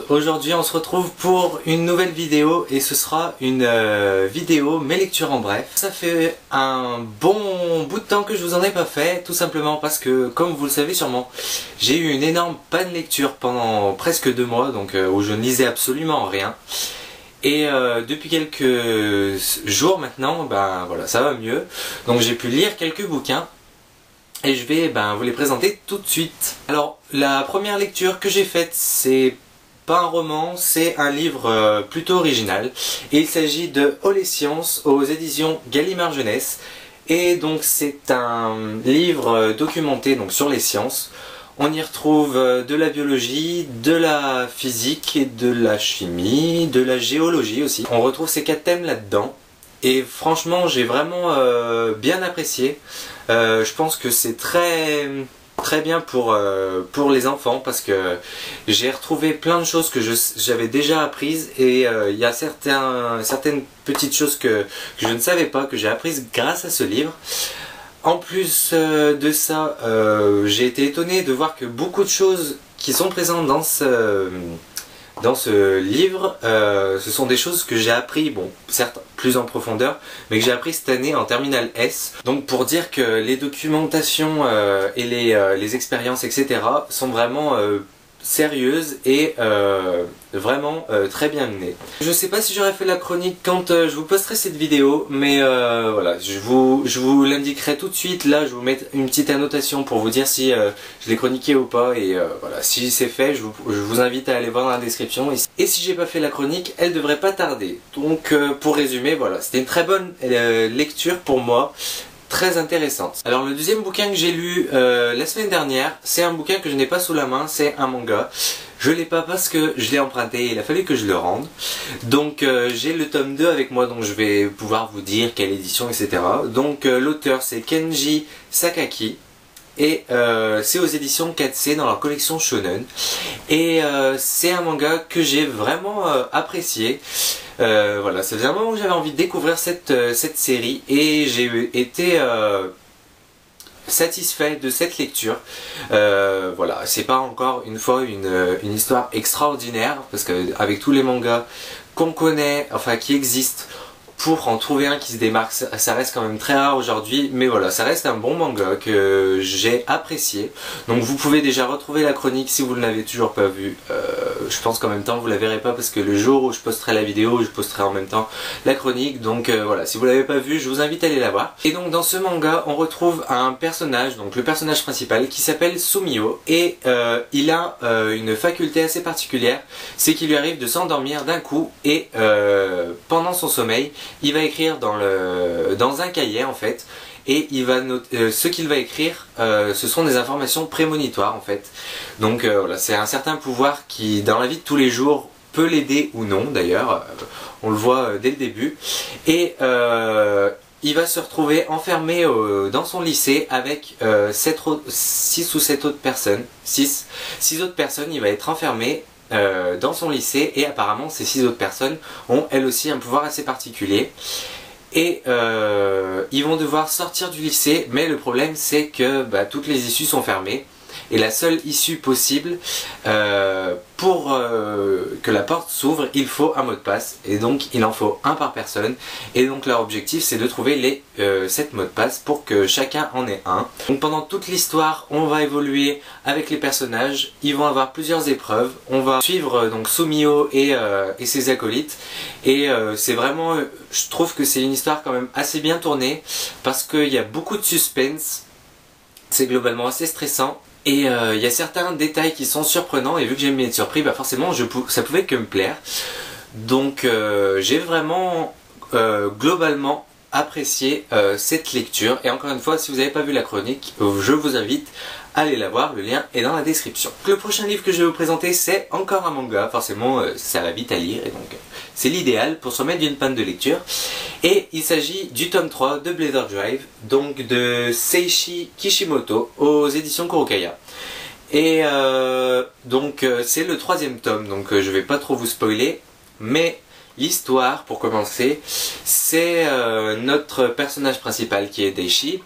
Aujourd'hui on se retrouve pour une nouvelle vidéo et ce sera une vidéo mes lectures en bref. Ça fait un bon bout de temps que je vous en ai pas fait, tout simplement parce que comme vous le savez sûrement, j'ai eu une énorme panne lecture pendant presque 2 mois, donc où je ne lisais absolument rien. Et depuis quelques jours maintenant, ben voilà, ça va mieux. Donc j'ai pu lire quelques bouquins. Et je vais vous les présenter tout de suite. Alors la première lecture que j'ai faite, c'est pas un roman, c'est un livre plutôt original. Et il s'agit de Oh les sciences aux éditions Gallimard Jeunesse. Et donc c'est un livre documenté donc sur les sciences. On y retrouve de la biologie, de la physique, et de la chimie, de la géologie aussi. On retrouve ces 4 thèmes là-dedans. Et franchement j'ai vraiment bien apprécié. Je pense que c'est très bien pour les enfants parce que j'ai retrouvé plein de choses que j'avais déjà apprises et il y a certaines petites choses que je ne savais pas, que j'ai apprises grâce à ce livre. En plus de ça, j'ai été étonné de voir que beaucoup de choses qui sont présentes dans ce livre, ce sont des choses que j'ai appris, bon, certes plus en profondeur, mais que j'ai appris cette année en terminale S. Donc pour dire que les documentations et les expériences, etc. sont vraiment sérieuses et vraiment très bien menées. Je sais pas si j'aurais fait la chronique quand je vous posterai cette vidéo, mais voilà, je vous l'indiquerai tout de suite. Là je vais vous mettre une petite annotation pour vous dire si je l'ai chroniqué ou pas, et voilà, si c'est fait, je vous invite à aller voir dans la description. Et si j'ai pas fait la chronique, elle devrait pas tarder. Donc pour résumer, voilà, c'était une très bonne lecture pour moi. Très intéressante. Alors le deuxième bouquin que j'ai lu la semaine dernière, c'est un bouquin que je n'ai pas sous la main, c'est un manga. Je l'ai pas parce que je l'ai emprunté et il a fallu que je le rende. Donc j'ai le tome 2 avec moi, donc je vais pouvoir vous dire quelle édition, etc. Donc l'auteur c'est Kenji Sakaki. Et c'est aux éditions 4C dans leur collection Shonen. Et c'est un manga que j'ai vraiment apprécié. Voilà, c'est vraiment où j'avais envie de découvrir cette série et j'ai été satisfait de cette lecture. Voilà, c'est pas encore une fois une histoire extraordinaire parce que avec tous les mangas qu'on connaît, enfin qui existent, pour en trouver un qui se démarque, ça reste quand même très rare aujourd'hui, mais voilà, ça reste un bon manga que j'ai apprécié. Donc vous pouvez déjà retrouver la chronique si vous ne l'avez toujours pas vue. Je pense qu'en même temps vous la verrez pas parce que le jour où je posterai la vidéo, je posterai en même temps la chronique. Donc voilà, si vous l'avez pas vue, je vous invite à aller la voir. Et donc dans ce manga, on retrouve un personnage, donc le personnage principal, qui s'appelle Sumio, et il a une faculté assez particulière, c'est qu'il lui arrive de s'endormir d'un coup et pendant son sommeil, il va écrire dans un cahier en fait, et il va ce qu'il va écrire, ce sont des informations prémonitoires en fait. Donc voilà, c'est un certain pouvoir qui dans la vie de tous les jours peut l'aider ou non d'ailleurs, on le voit dès le début. Et il va se retrouver enfermé dans son lycée avec 6 ou 7 autres personnes, 6 autres personnes. Il va être enfermé dans son lycée et apparemment ces 6 autres personnes ont elles aussi un pouvoir assez particulier et ils vont devoir sortir du lycée, mais le problème c'est que toutes les issues sont fermées et la seule issue possible pour que la porte s'ouvre, il faut un mot de passe, et donc il en faut un par personne, et donc leur objectif c'est de trouver les 7 mots de passe pour que chacun en ait un. Donc pendant toute l'histoire on va évoluer avec les personnages, ils vont avoir plusieurs épreuves, on va suivre donc Sumio et ses acolytes, et c'est vraiment, je trouve que c'est une histoire quand même assez bien tournée parce qu'il y a beaucoup de suspense, c'est globalement assez stressant. Et il y a certains détails qui sont surprenants, et vu que j'aime bien être surpris, forcément ça pouvait que me plaire. Donc j'ai vraiment globalement apprécié cette lecture. Et encore une fois, si vous n'avez pas vu la chronique, je vous invite à aller la voir, le lien est dans la description. Le prochain livre que je vais vous présenter, c'est encore un manga, forcément ça va vite à lire, et donc c'est l'idéal pour se remettre d'une panne de lecture. Et il s'agit du tome 3 de Blazer Drive, donc de Seishi Kishimoto aux éditions Kurokaya. Et donc c'est le 3e tome, donc je vais pas trop vous spoiler, mais l'histoire, pour commencer, c'est notre personnage principal qui est Daishi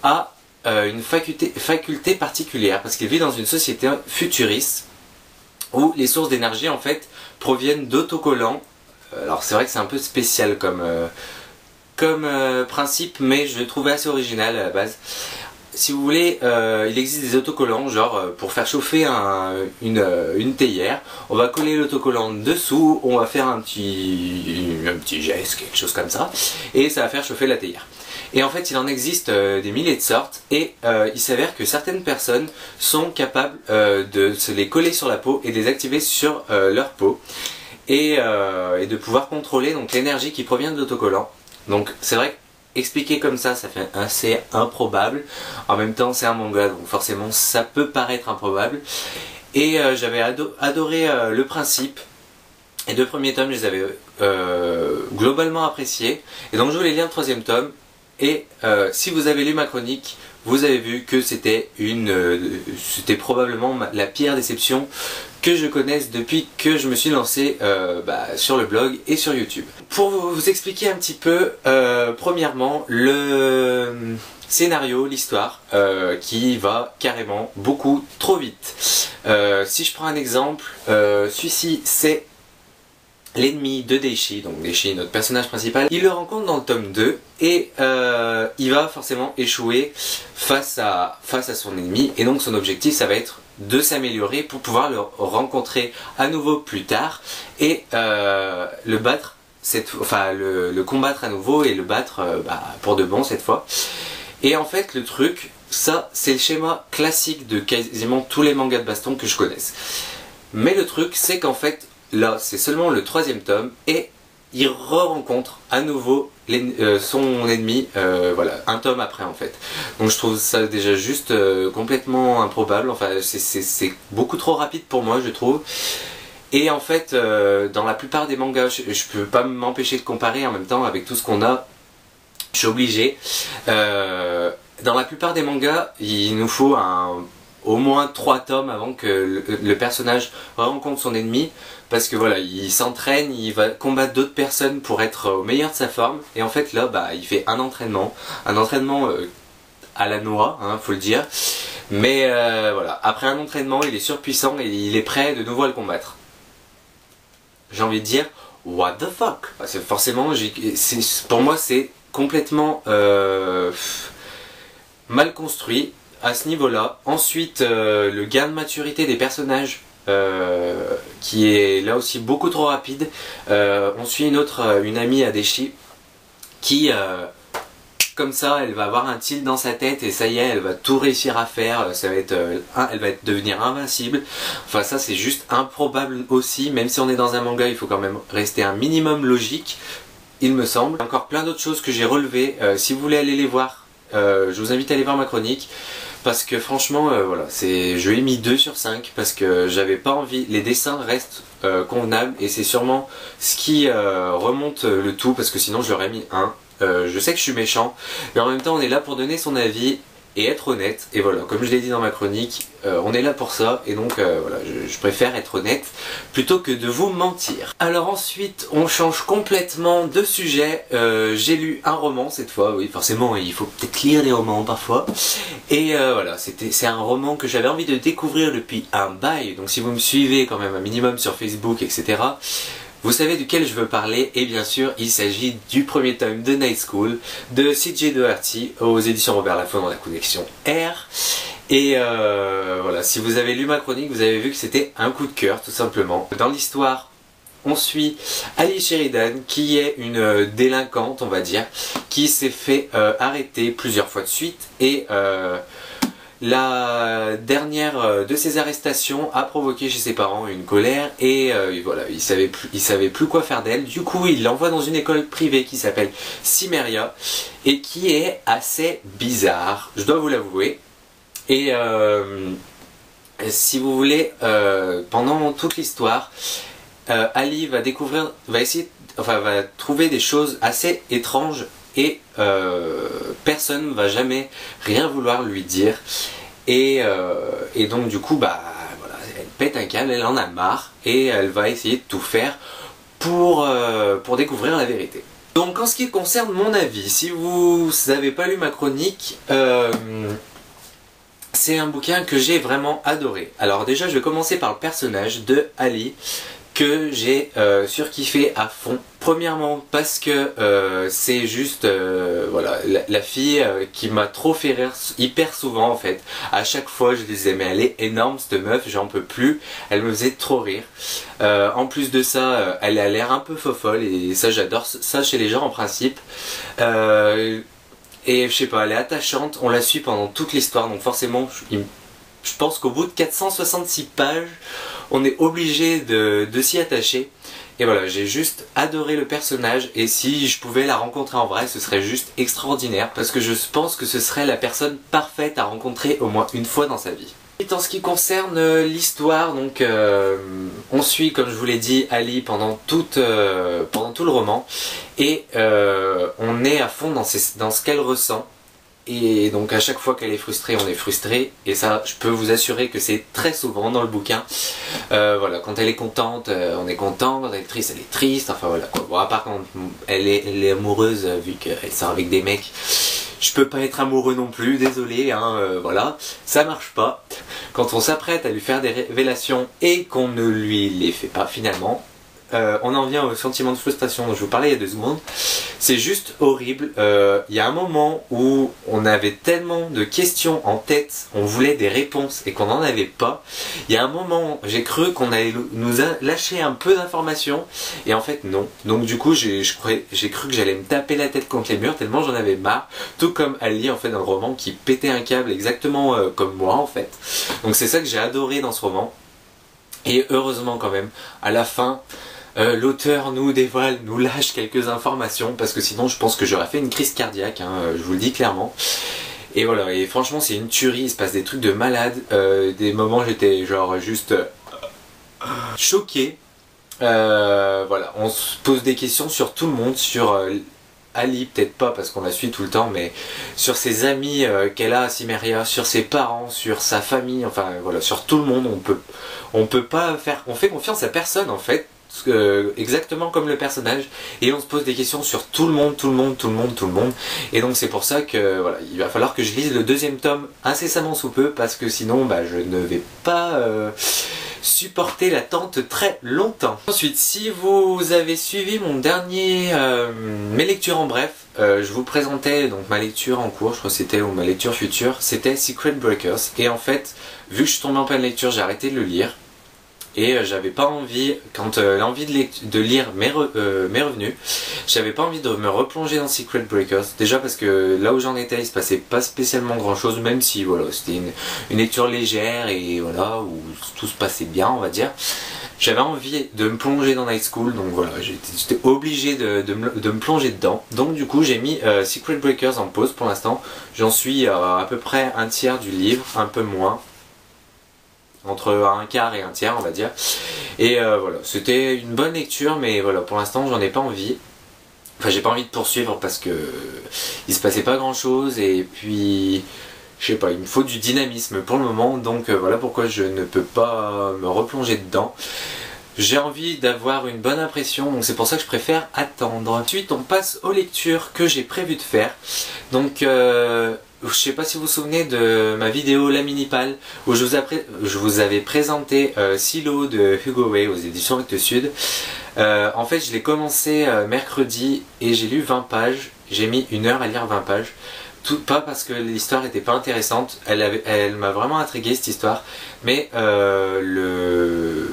a une faculté particulière parce qu'il vit dans une société futuriste où les sources d'énergie en fait proviennent d'autocollants. Alors c'est vrai que c'est un peu spécial comme principe, mais je le trouvais assez original à la base. Si vous voulez, il existe des autocollants, genre pour faire chauffer une théière, on va coller l'autocollant dessous, on va faire un petit geste, quelque chose comme ça, et ça va faire chauffer la théière. Et en fait, il en existe des milliers de sortes, et il s'avère que certaines personnes sont capables de se les coller sur la peau et de les activer sur leur peau, et de pouvoir contrôler donc l'énergie qui provient de l'autocollant. Donc c'est vrai que expliqué comme ça fait assez improbable. En même temps, c'est un manga, donc forcément, ça peut paraître improbable. Et j'avais adoré le principe. Les 2 premiers tomes, je les avais globalement appréciés. Et donc, je voulais lire le 3e tome. Et si vous avez lu ma chronique, vous avez vu que c'était probablement la pire déception que je connaisse depuis que je me suis lancé sur le blog et sur YouTube. Pour vous expliquer un petit peu, premièrement, le scénario, l'histoire, qui va carrément beaucoup trop vite. Si je prends un exemple, celui-ci c'est l'ennemi de Daishi, donc Daishi, notre personnage principal. Il le rencontre dans le tome 2 et il va forcément échouer face à son ennemi, et donc son objectif ça va être de s'améliorer pour pouvoir le rencontrer à nouveau plus tard et le battre, le combattre à nouveau et le battre pour de bon cette fois. Et en fait le truc, ça c'est le schéma classique de quasiment tous les mangas de baston que je connaisse. Mais le truc c'est qu'en fait là c'est seulement le 3e tome et il re-rencontre à nouveau son ennemi, voilà, un tome après en fait. Donc je trouve ça déjà juste complètement improbable, enfin c'est beaucoup trop rapide pour moi je trouve. Et en fait dans la plupart des mangas, je peux pas m'empêcher de comparer en même temps avec tout ce qu'on a, je suis obligé. Dans la plupart des mangas, il nous faut au moins 3 tomes avant que le personnage rencontre son ennemi, parce que voilà, il s'entraîne, il va combattre d'autres personnes pour être au meilleur de sa forme, et en fait là il fait un entraînement à la noix, hein, faut le dire, mais voilà, après un entraînement il est surpuissant et il est prêt de nouveau à le combattre. J'ai envie de dire what the fuck, parce que forcément pour moi c'est complètement mal construit à ce niveau-là. Ensuite, le gain de maturité des personnages qui est là aussi beaucoup trop rapide. On suit une amie à Daishi qui, comme ça, elle va avoir un tilt dans sa tête et ça y est, elle va tout réussir à faire. Elle va devenir invincible. Enfin, ça c'est juste improbable aussi. Même si on est dans un manga, il faut quand même rester un minimum logique, il me semble. Encore plein d'autres choses que j'ai relevées. Si vous voulez aller les voir, je vous invite à aller voir ma chronique. Parce que franchement, voilà, je lui ai mis 2 sur 5 parce que j'avais pas envie. Les dessins restent convenables et c'est sûrement ce qui remonte le tout, parce que sinon je leur ai mis 1. Je sais que je suis méchant, mais en même temps on est là pour donner son avis et être honnête. Et voilà, comme je l'ai dit dans ma chronique, on est là pour ça, et donc voilà, je préfère être honnête plutôt que de vous mentir. Alors ensuite, on change complètement de sujet. J'ai lu un roman cette fois, oui forcément, il faut peut-être lire des romans parfois. Et voilà, c'est un roman que j'avais envie de découvrir depuis un bail, donc si vous me suivez quand même un minimum sur Facebook, etc., vous savez duquel je veux parler, et bien sûr il s'agit du premier tome de Night School de CJ Doherty aux éditions Robert Laffont dans la collection R. Et voilà, si vous avez lu ma chronique, vous avez vu que c'était un coup de cœur tout simplement. Dans l'histoire, on suit Alice Sheridan qui est une délinquante, on va dire, qui s'est fait arrêter plusieurs fois de suite, et la dernière de ces arrestations a provoqué chez ses parents une colère, et voilà, il savait plus quoi faire d'elle. Du coup, il l'envoie dans une école privée qui s'appelle Cimmeria et qui est assez bizarre, je dois vous l'avouer. Et si vous voulez, pendant toute l'histoire, Ali va trouver des choses assez étranges, et personne ne va jamais rien vouloir lui dire, et donc du coup voilà, elle pète un câble, elle en a marre et elle va essayer de tout faire pour découvrir la vérité. Donc en ce qui concerne mon avis, si vous n'avez pas lu ma chronique, C'est un bouquin que j'ai vraiment adoré. Alors déjà je vais commencer par le personnage de Ali que j'ai surkiffé à fond. Premièrement parce que c'est juste voilà, la fille qui m'a trop fait rire hyper souvent en fait. À chaque fois je disais mais elle est énorme cette meuf, j'en peux plus, elle me faisait trop rire. En plus de ça, elle a l'air un peu fofolle et ça j'adore ça chez les gens en principe. Et je sais pas, elle est attachante, on la suit pendant toute l'histoire, donc forcément je pense qu'au bout de 466 pages, on est obligé de s'y attacher. Et voilà, j'ai juste adoré le personnage et si je pouvais la rencontrer en vrai, ce serait juste extraordinaire parce que je pense que ce serait la personne parfaite à rencontrer au moins une fois dans sa vie. En ce qui concerne l'histoire, donc on suit, comme je vous l'ai dit, Ali pendant tout le roman et on est à fond dans ce qu'elle ressent. Et donc à chaque fois qu'elle est frustrée, on est frustré. Et ça, je peux vous assurer que c'est très souvent dans le bouquin. Voilà, quand elle est contente, on est content. Quand elle est triste, elle est triste. Enfin voilà quoi. Bon, à part quand elle est amoureuse, vu qu'elle sort avec des mecs, je peux pas être amoureux non plus. Désolé, hein. Voilà, ça marche pas. Quand on s'apprête à lui faire des révélations et qu'on ne lui les fait pas finalement. On en vient au sentiment de frustration dont je vous parlais il y a 2 secondes. C'est juste horrible. Il y a un moment où on avait tellement de questions en tête, on voulait des réponses et qu'on n'en avait pas. Il y a un moment, j'ai cru qu'on allait nous lâcher un peu d'informations et en fait non. Donc du coup, j'ai cru que j'allais me taper la tête contre les murs tellement j'en avais marre. Tout comme Ali en fait dans le roman qui pétait un câble exactement comme moi en fait. Donc c'est ça que j'ai adoré dans ce roman. Et heureusement quand même, à la fin... l'auteur nous lâche quelques informations parce que sinon je pense que j'aurais fait une crise cardiaque, hein, je vous le dis clairement. Et voilà, et franchement c'est une tuerie, il se passe des trucs de malade, des moments j'étais genre juste choqué. Voilà, on se pose des questions sur tout le monde, sur Ali peut-être pas parce qu'on la suit tout le temps, mais sur ses amis qu'elle a à Cimmeria, sur ses parents, sur sa famille, enfin voilà, sur tout le monde. On peut pas faire, on fait confiance à personne en fait. Exactement comme le personnage et on se pose des questions sur tout le monde et donc c'est pour ça que voilà, il va falloir que je lise le 2e tome incessamment sous peu parce que sinon bah, je ne vais pas supporter l'attente très longtemps. Ensuite, si vous avez suivi mon dernier mes lectures en bref, je vous présentais donc ma lecture en cours, je crois que c'était, ou ma lecture future, c'était Secret Breakers et en fait vu que je suis tombé en pleine lecture, j'ai arrêté de le lire. Et j'avais pas envie, quand l'envie de lire m'est revenue, j'avais pas envie de me replonger dans Secret Breakers. Déjà parce que là où j'en étais, il se passait pas spécialement grand chose, même si voilà, c'était une lecture légère et voilà, où tout se passait bien, on va dire. J'avais envie de me plonger dans Night School, donc voilà, j'étais obligé de me plonger dedans. Donc du coup j'ai mis Secret Breakers en pause pour l'instant. J'en suis à peu près un tiers du livre, un peu moins. Entre un quart et un tiers on va dire. Et voilà, c'était une bonne lecture mais voilà, pour l'instant j'en ai pas envie. Enfin j'ai pas envie de poursuivre parce que il se passait pas grand chose et puis je sais pas, il me faut du dynamisme pour le moment donc voilà pourquoi je ne peux pas me replonger dedans. J'ai envie d'avoir une bonne impression donc c'est pour ça que je préfère attendre. Ensuite on passe aux lectures que j'ai prévu de faire. Donc je sais pas si vous vous souvenez de ma vidéo La Minipale où je vous avais présenté Silo de Hugo Way aux éditions Recte Sud. En fait je l'ai commencé mercredi et j'ai lu 20 pages. J'ai mis 1 heure à lire 20 pages. Pas parce que l'histoire était pas intéressante, elle m'a vraiment intrigué cette histoire, mais le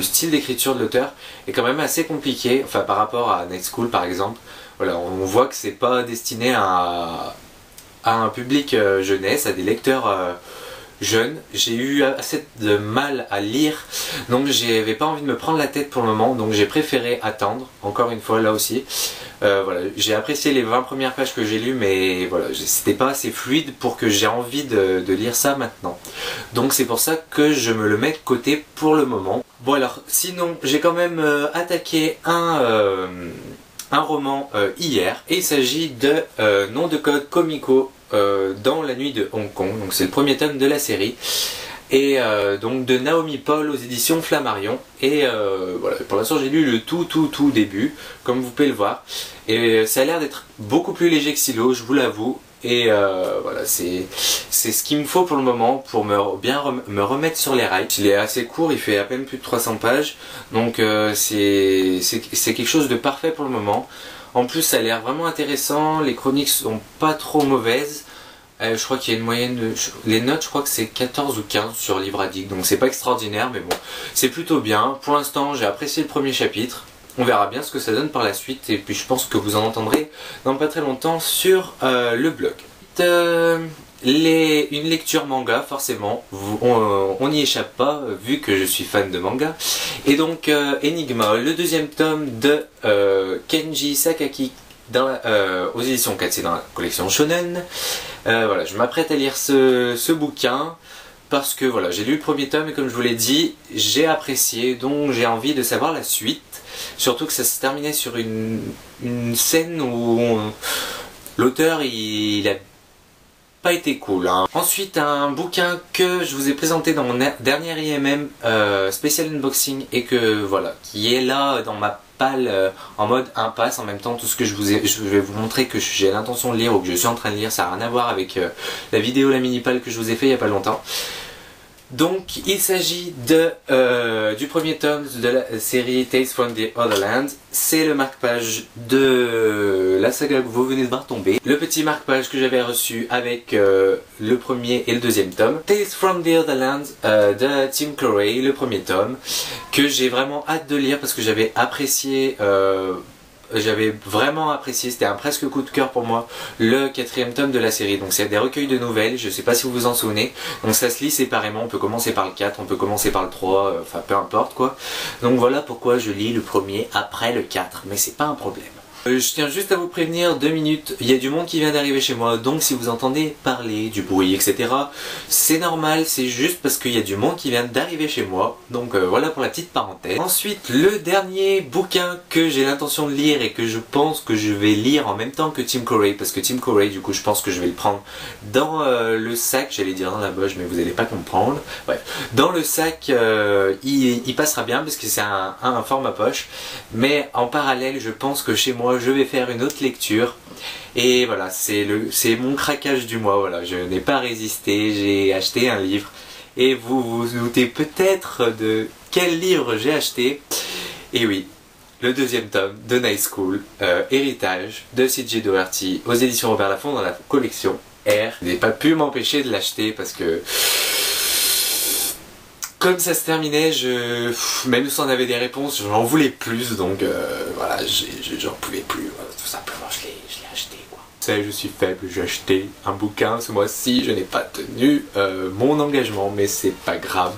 style d'écriture de l'auteur est quand même assez compliqué, enfin par rapport à Night School par exemple. Voilà, on voit que c'est pas destiné à un public jeunesse, à des lecteurs jeunes. J'ai eu assez de mal à lire, donc j'avais pas envie de me prendre la tête pour le moment, donc j'ai préféré attendre, encore une fois là aussi. Voilà, j'ai apprécié les 20 premières pages que j'ai lues, mais voilà, c'était pas assez fluide pour que j'ai envie de lire ça maintenant. Donc c'est pour ça que je me le mets de côté pour le moment. Bon alors, sinon j'ai quand même attaqué un roman hier et il s'agit de Nom de code Komiko dans la nuit de Hong Kong, donc c'est le premier tome de la série et donc de Naomi Paul aux éditions Flammarion et voilà, pour l'instant j'ai lu le tout début comme vous pouvez le voir et ça a l'air d'être beaucoup plus léger que Silo, je vous l'avoue, et voilà, c'est ce qu'il me faut pour le moment pour me remettre sur les rails. Il est assez court, il fait à peine plus de 300 pages, donc c'est quelque chose de parfait pour le moment. En plus ça a l'air vraiment intéressant, les chroniques sont pas trop mauvaises. Je crois qu'il y a une moyenne de... Les notes, je crois que c'est 14 ou 15 sur Livre Addict, donc c'est pas extraordinaire, mais bon, c'est plutôt bien. Pour l'instant, j'ai apprécié le premier chapitre. On verra bien ce que ça donne par la suite, et puis je pense que vous en entendrez dans pas très longtemps sur le blog. Une lecture manga, forcément, on n'y échappe pas, vu que je suis fan de manga. Et donc, Enigma, le deuxième tome de Kenji Sakaki, aux éditions Katsé dans la collection Shonen. Voilà, je m'apprête à lire ce bouquin parce que voilà, j'ai lu le premier tome et comme je vous l'ai dit, j'ai apprécié, donc j'ai envie de savoir la suite. Surtout que ça se terminait sur une scène où l'auteur il a pas été cool, hein. Ensuite, un bouquin que je vous ai présenté dans mon dernier IMM spécial unboxing et que voilà, qui est là dans ma palle en mode impasse. En même temps, tout ce que je vais vous montrer que j'ai l'intention de lire ou que je suis en train de lire, ça n'a rien à voir avec la vidéo, la mini palle que je vous ai fait il n'y a pas longtemps. Donc il s'agit du premier tome de la série Tales from the Otherland. C'est le marque-page de la saga que vous venez de voir tomber. Le petit marque-page que j'avais reçu avec le premier et le deuxième tome. Tales from the Otherland de Tim Corey, le premier tome, que j'ai vraiment hâte de lire parce que j'avais apprécié... J'avais vraiment apprécié, c'était un presque coup de cœur pour moi, le quatrième tome de la série. Donc c'est des recueils de nouvelles, je sais pas si vous vous en souvenez. Donc ça se lit séparément, on peut commencer par le 4, on peut commencer par le 3, enfin peu importe quoi. Donc voilà pourquoi je lis le premier après le 4, mais c'est pas un problème. Je tiens juste à vous prévenir, 2 minutes, il y a du monde qui vient d'arriver chez moi, donc si vous entendez parler, du bruit, etc. c'est normal, c'est juste parce qu'il y a du monde qui vient d'arriver chez moi, donc voilà pour la petite parenthèse. Ensuite, le dernier bouquin que j'ai l'intention de lire et que je pense que je vais lire en même temps que Tim Corey, parce que Tim Corey, du coup, je pense que je vais le prendre dans le sac, j'allais dire dans la poche, mais vous n'allez pas comprendre. Bref, dans le sac, il passera bien parce que c'est un format poche, mais en parallèle, je pense que chez moi, je vais faire une autre lecture et voilà, c'est mon craquage du mois. Voilà, je n'ai pas résisté, j'ai acheté un livre et vous vous doutez peut-être de quel livre j'ai acheté. Et oui, le deuxième tome de Night School, Héritage de C.J. Doherty aux éditions Robert Laffont dans la collection R. Je n'ai pas pu m'empêcher de l'acheter parce que comme ça se terminait, même si on avait des réponses, j'en voulais plus, donc voilà, j'en pouvais plus, voilà, tout simplement, je l'ai acheté, quoi. Je suis faible, j'ai acheté un bouquin ce mois-ci, je n'ai pas tenu mon engagement, mais c'est pas grave,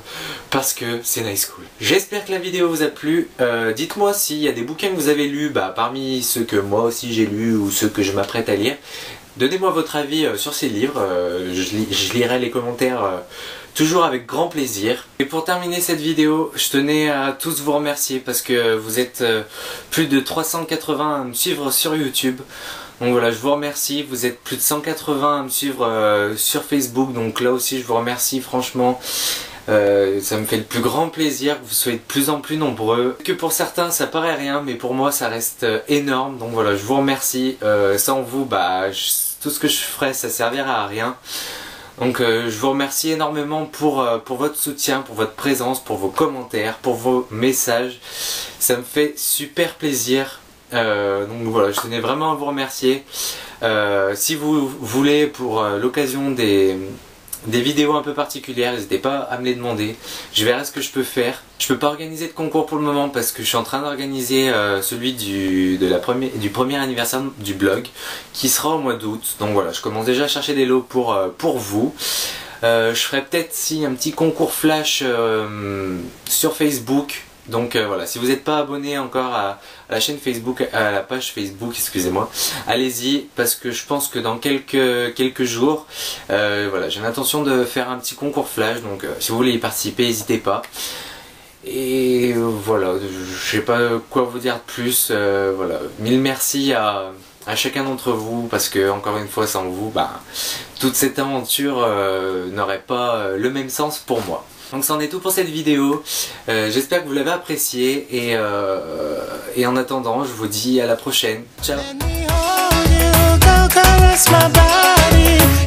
parce que c'est Night School. J'espère que la vidéo vous a plu, dites-moi s'il y a des bouquins que vous avez lus, parmi ceux que moi aussi j'ai lus, ou ceux que je m'apprête à lire. Donnez-moi votre avis sur ces livres, je lirai les commentaires toujours avec grand plaisir. Et pour terminer cette vidéo, je tenais à tous vous remercier parce que vous êtes plus de 380 à me suivre sur YouTube. Donc voilà, je vous remercie, vous êtes plus de 180 à me suivre sur Facebook, donc là aussi je vous remercie franchement. Ça me fait le plus grand plaisir que vous soyez de plus en plus nombreux. Que pour certains ça paraît rien, mais pour moi ça reste énorme. Donc voilà, je vous remercie. Sans vous, tout ce que je ferais ça servira à rien. Donc je vous remercie énormément pour votre soutien, pour votre présence, pour vos commentaires, pour vos messages. Ça me fait super plaisir. Donc voilà, je tenais vraiment à vous remercier. Si vous voulez pour l'occasion des vidéos un peu particulières, n'hésitez pas à me les demander. Je verrai ce que je peux faire. Je peux pas organiser de concours pour le moment parce que je suis en train d'organiser celui du premier anniversaire du blog qui sera au mois d'août. Donc voilà, je commence déjà à chercher des lots pour vous. Je ferai peut-être un petit concours flash sur Facebook. Donc voilà, si vous n'êtes pas abonné encore à la chaîne Facebook, à la page Facebook, excusez-moi, allez-y parce que je pense que dans quelques jours, voilà, j'ai l'intention de faire un petit concours flash. Donc si vous voulez y participer, n'hésitez pas. Et voilà, je sais pas quoi vous dire de plus. Voilà, mille merci à chacun d'entre vous parce que encore une fois, sans vous, toute cette aventure n'aurait pas le même sens pour moi. Donc c'en est tout pour cette vidéo, j'espère que vous l'avez apprécié et en attendant je vous dis à la prochaine, ciao. caress my body.